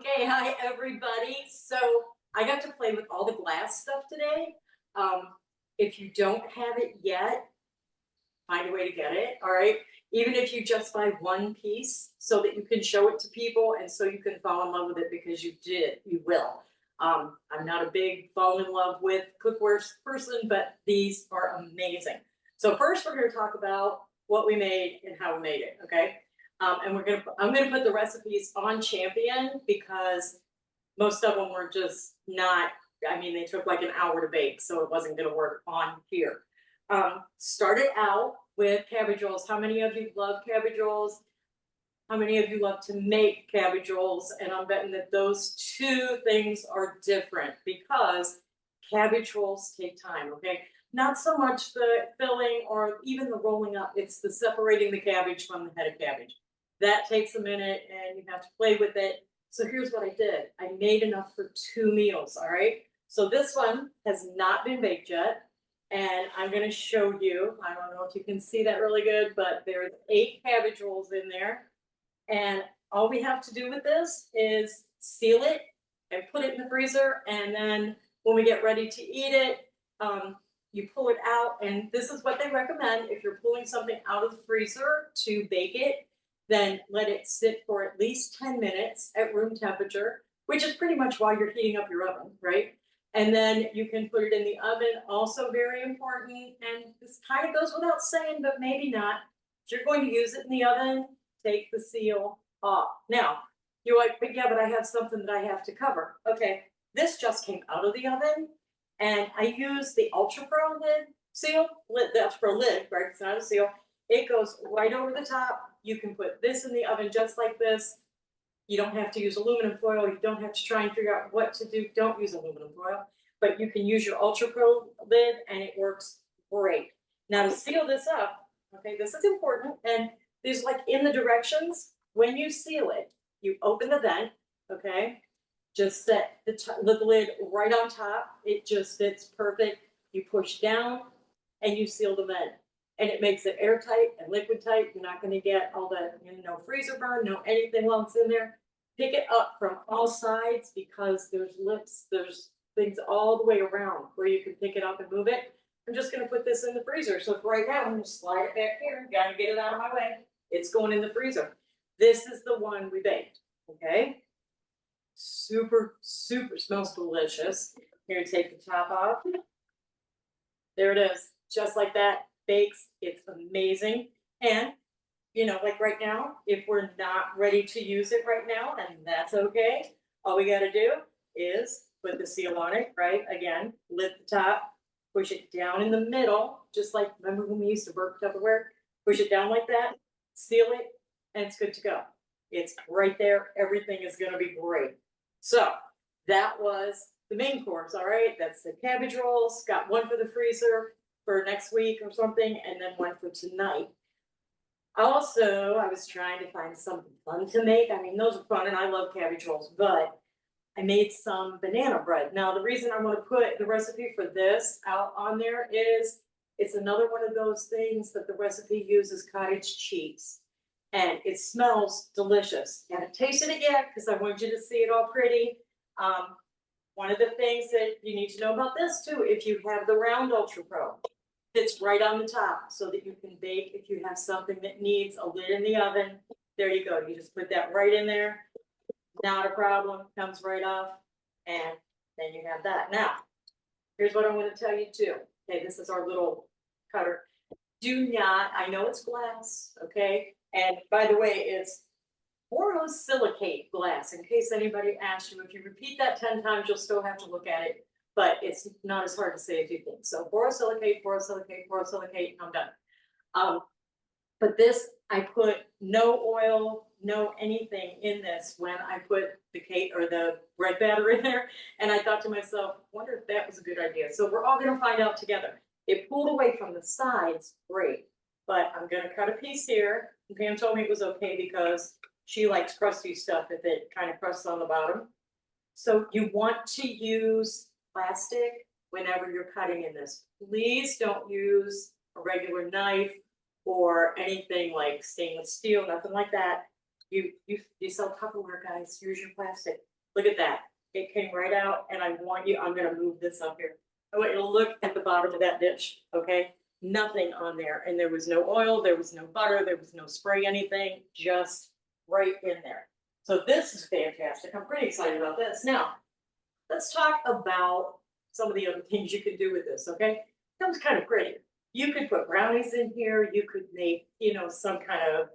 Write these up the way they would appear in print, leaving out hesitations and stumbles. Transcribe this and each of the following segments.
Okay, hi everybody. So I got to play with all the glass stuff today. Um, if you don't have it yet, find a way to get it, all right? Even if you just buy one piece so that you can show it to people and so you can fall in love with it because you will. I'm not a big fall in love with cookware person, but these are amazing. So first we're gonna talk about what we made and how we made it, okay? And I'm gonna put the recipes on Champion because most of them were just not, I mean, they took like an hour to bake, so it wasn't gonna work on here. Started out with cabbage rolls. How many of you love cabbage rolls? How many of you love to make cabbage rolls? And I'm betting that those two things are different because cabbage rolls take time, okay? Not so much the filling or even the rolling up, it's the separating the cabbage from the head of cabbage. That takes a minute and you have to play with it. So here's what I did. I made enough for 2 meals, all right? So this one has not been baked yet. And I'm gonna show you, I don't know if you can see that really good, but there's 8 cabbage rolls in there. And all we have to do with this is seal it and put it in the freezer. And then when we get ready to eat it, you pull it out. And this is what they recommend. If you're pulling something out of the freezer to bake it, then let it sit for at least 10 minutes at room temperature, which is pretty much while you're heating up your oven, right? And then you can put it in the oven, also very important. And this kind of goes without saying, but maybe not. If you're going to use it in the oven, take the seal off. Now, you're like, but yeah, but I have something that I have to cover. Okay, this just came out of the oven, and I use the Ultra Pro lid seal, the Ultra Pro lid, right? It's not a seal. It goes right over the top. You can put this in the oven just like this. You don't have to use aluminum foil. You don't have to try and figure out what to do. Don't use aluminum foil, but you can use your Ultra Pro lid and it works great. Now to seal this up, okay, this is important. And there's like in the directions, when you seal it, you open the vent, okay? Just set the lid right on top. It just fits perfect. You push down and you seal the vent. And it makes it airtight and liquid tight. You're not going to get all the, no freezer burn, no anything while it's in there. Pick it up from all sides because there's lips, there's things all the way around where you can pick it up and move it. I'm just going to put this in the freezer. So for right now, I'm going to slide it back here. Got to get it out of my way. It's going in the freezer. This is the one we baked, okay? Super, super smells delicious. Here, take the top off. There it is, just like that. Bakes, it's amazing. And like right now, if we're not ready to use it right now, and that's okay. All we got to do is put the seal on it, right? Again, lift the top, push it down in the middle, just like, remember when we used to burp Tupperware? Push it down like that, seal it, and it's good to go. It's right there. Everything is going to be great. So that was the main course, all right? That's the cabbage rolls. Got one for the freezer for next week or something, and then one for tonight. Also, I was trying to find something fun to make. I mean, those are fun, and I love cabbage rolls, but I made some banana bread. Now, the reason I want to put the recipe for this out on there is it's another one of those things that the recipe uses cottage cheese, and it smells delicious. And taste it again because I want you to see it all pretty. One of the things that you need to know about this too, if you have the round Ultra Pro, fits right on the top so that you can bake if you have something that needs a lid in the oven. There you go. You just put that right in there. Not a problem. Comes right off. And then you have that. Now, here's what I want to tell you too. Okay, this is our little cutter. Do not, I know it's glass, okay? And by the way, it's borosilicate glass, in case anybody asks you. If you repeat that 10 times, you'll still have to look at it, but it's not as hard to say as you think. So borosilicate, borosilicate, borosilicate, I'm done. But this, I put no oil, no anything in this when I put the cake or the bread batter in there. And I thought to myself, wonder if that was a good idea. So we're all gonna find out together. It pulled away from the sides, great. But I'm gonna cut a piece here. Pam told me it was okay because she likes crusty stuff if it kind of crusts on the bottom. So you want to use plastic whenever you're cutting in this. Please don't use a regular knife or anything like stainless steel, nothing like that. You sell Tupperware, guys, use your plastic. Look at that. It came right out and I want you, I'm gonna move this up here. I want you to look at the bottom of that dish, okay? Nothing on there, and there was no oil, there was no butter, there was no spray, anything, just right in there. So this is fantastic. I'm pretty excited about this. Now, let's talk about some of the other things you can do with this, okay? Comes kind of pretty. You could put brownies in here, you could make, some kind of,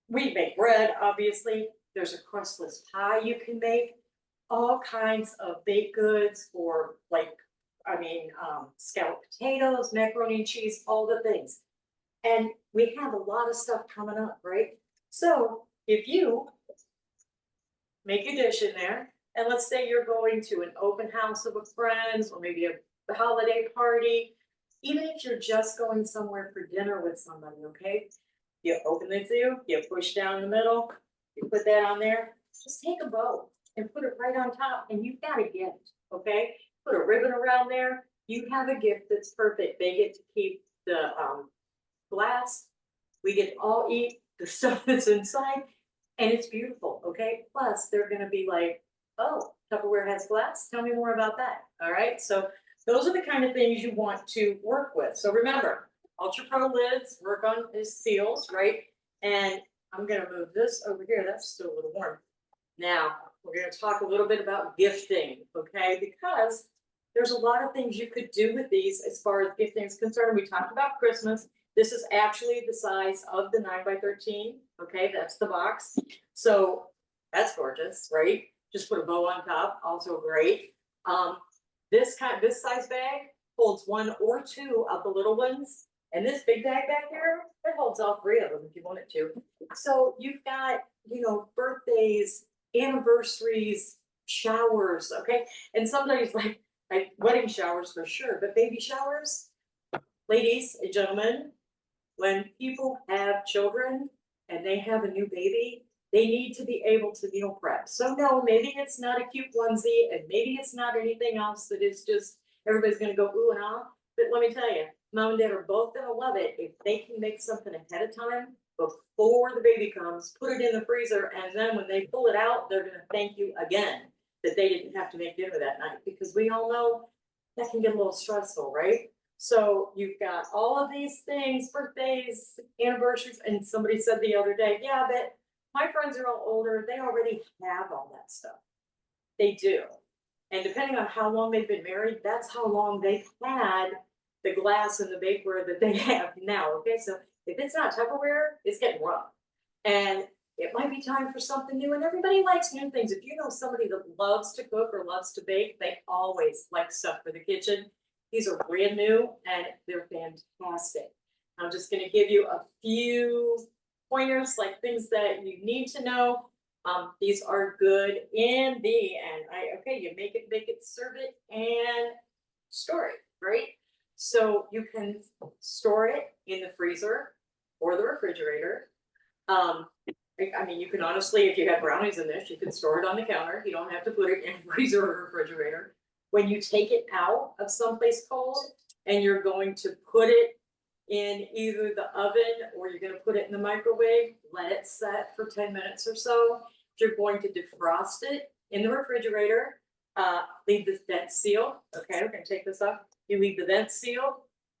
we make bread, obviously. There's a crustless pie you can make, all kinds of baked goods, or like, scalloped potatoes, macaroni and cheese, all the things. And we have a lot of stuff coming up, right? So if you make a dish in there, and let's say you're going to an open house of a friend's, or maybe a holiday party, even if you're just going somewhere for dinner with somebody, okay? You open the zoo, you push down the middle, you put that on there, just take a bow and put it right on top, and you've got a gift, okay? Put a ribbon around there, you have a gift that's perfect. They get to keep the glass, we get to all eat the stuff that's inside, and it's beautiful, okay? Plus, they're gonna be like, oh, Tupperware has glass? Tell me more about that, all right? So those are the kind of things you want to work with. So remember, Ultra Pro lids, work on his seals, right? And I'm gonna move this over here, that's still a little warm. Now, we're gonna talk a little bit about gifting, okay? Because there's a lot of things you could do with these as far as gifting is concerned. We talked about Christmas. This is actually the size of the 9x13, okay? That's the box. So that's gorgeous, right? Just put a bow on top, also great. This size bag holds one or two of the little ones. And this big bag back here, it holds all three of them if you want it to. So you've got, birthdays, anniversaries, showers, okay? And somebody's like wedding showers for sure, but baby showers, ladies and gentlemen, when people have children and they have a new baby, they need to be able to meal prep. So no, maybe it's not a cute onesie, and maybe it's not anything else that is just, everybody's gonna go ooh and ah. But let me tell you, mom and dad are both gonna love it if they can make something ahead of time before the baby comes, put it in the freezer, and then when they pull it out, they're gonna thank you again that they didn't have to make dinner that night, because we all know that can get a little stressful, right? So you've got all of these things, birthdays, anniversaries, and somebody said the other day, yeah, but my friends are all older, they already have all that stuff. They do. And depending on how long they've been married, that's how long they've had the glass and the bakeware that they have now, okay? So if it's not Tupperware, it's getting rough. And it might be time for something new, and everybody likes new things. If you know somebody that loves to cook or loves to bake, they always like stuff for the kitchen. These are brand new and they're fantastic. I'm just gonna give you a few pointers, like things that you need to know. These are good in the end. You make it, bake it, serve it, and store it, right? So you can store it in the freezer or the refrigerator. You can honestly, if you have brownies in this, you can store it on the counter. You don't have to put it in the freezer or refrigerator. When you take it out of someplace cold and you're going to put it in either the oven or you're going to put it in the microwave, let it set for 10 minutes or so. You're going to defrost it in the refrigerator, leave the vent sealed. Okay, we're going to take this off. You leave the vent sealed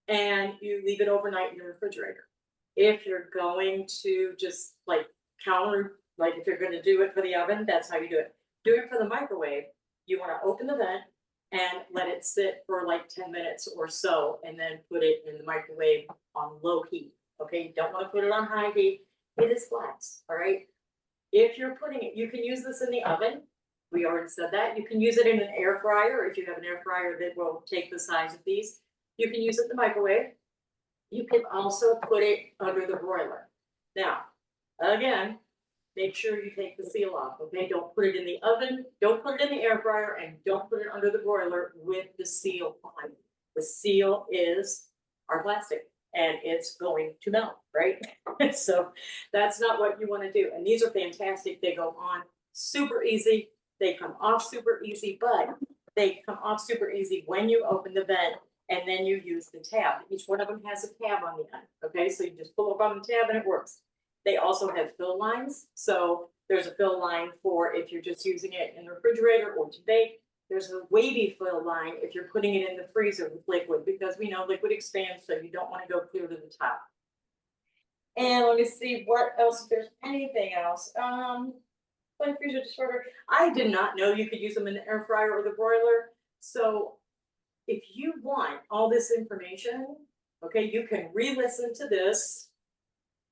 and you leave it overnight in the refrigerator. If you're going to just if you're going to do it for the oven, that's how you do it. Do it for the microwave. You want to open the vent and let it sit for like 10 minutes or so, and then put it in the microwave on low heat. Okay, you don't want to put it on high heat. It is flax, all right? If you're putting it, you can use this in the oven. We already said that. You can use it in an air fryer if you have an air fryer that will take the size of these. You can use it in the microwave. You can also put it under the broiler. Now, again, make sure you take the seal off, okay? Don't put it in the oven, don't put it in the air fryer, and don't put it under the broiler with the seal on. The seal is our plastic, and it's going to melt, right? So that's not what you want to do. And these are fantastic. They go on super easy. They come off super easy, but they come off super easy when you open the vent and then you use the tab. Each one of them has a tab on the end, okay? So you just pull up on the tab and it works. They also have fill lines, so there's a fill line for if you're just using it in the refrigerator or to bake. There's a wavy fill line if you're putting it in the freezer with liquid, because we know liquid expands, so you don't want to go clear to the top. And let me see what else, if there's anything else. Plain freezer disorder. I did not know you could use them in the air fryer or the broiler. So if you want all this information, okay, you can re-listen to this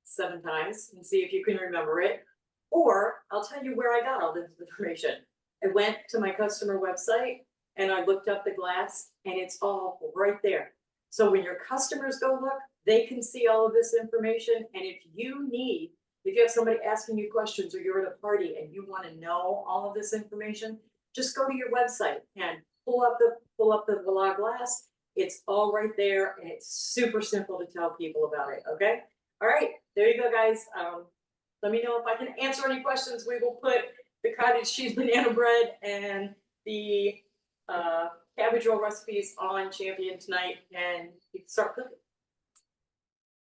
7 times and see if you can remember it. Or I'll tell you where I got all this information. I went to my customer website and I looked up the glass and it's all right there. So when your customers go look, they can see all of this information. And if you have somebody asking you questions or you're at a party and you want to know all of this information, just go to your website and pull up the Voilà glass. It's all right there and it's super simple to tell people about it. Okay. All right. There you go, guys. Let me know if I can answer any questions. We will put the cottage cheese banana bread and the cabbage roll recipes on Champion tonight, and you can start cooking.